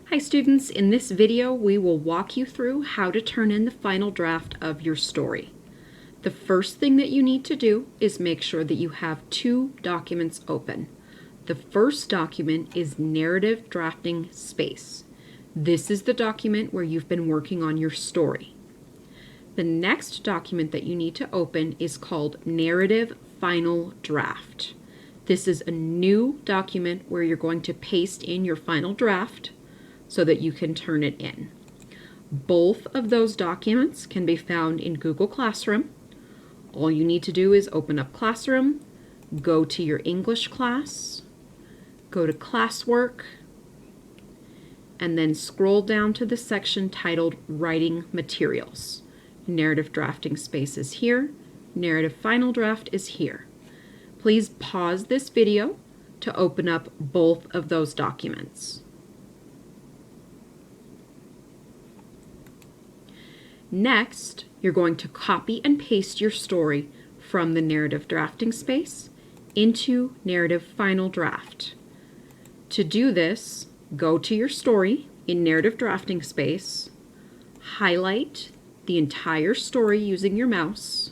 Hi students, in this video we will walk you through how to turn in the final draft of your story. The first thing that you need to do is make sure that you have two documents open. The first document is Narrative Drafting Space. This is the document where you've been working on your story. The next document that you need to open is called Narrative Final Draft. This is a new document where you're going to paste in your final draft so that you can turn it in. Both of those documents can be found in Google Classroom. All you need to do is open up Classroom, go to your English class, go to Classwork, and then scroll down to the section titled Writing Materials. Narrative Drafting Space is here. Narrative Final Draft is here. Please pause this video to open up both of those documents. Next, you're going to copy and paste your story from the Narrative Drafting Space into Narrative Final Draft. To do this, go to your story in Narrative Drafting Space, highlight the entire story using your mouse,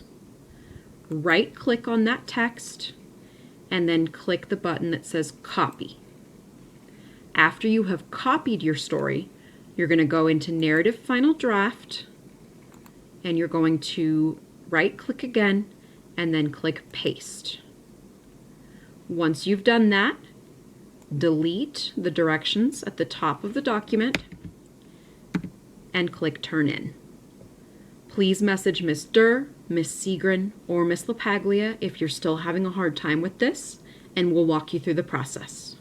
right-click on that text, and then click the button that says Copy. After you have copied your story, you're going to go into Narrative Final Draft, and you're going to right-click again and then click Paste. Once you've done that, delete the directions at the top of the document and click Turn In. Please message Ms. Durr, Ms. Seagren, or Ms. LaPaglia if you're still having a hard time with this, and we'll walk you through the process.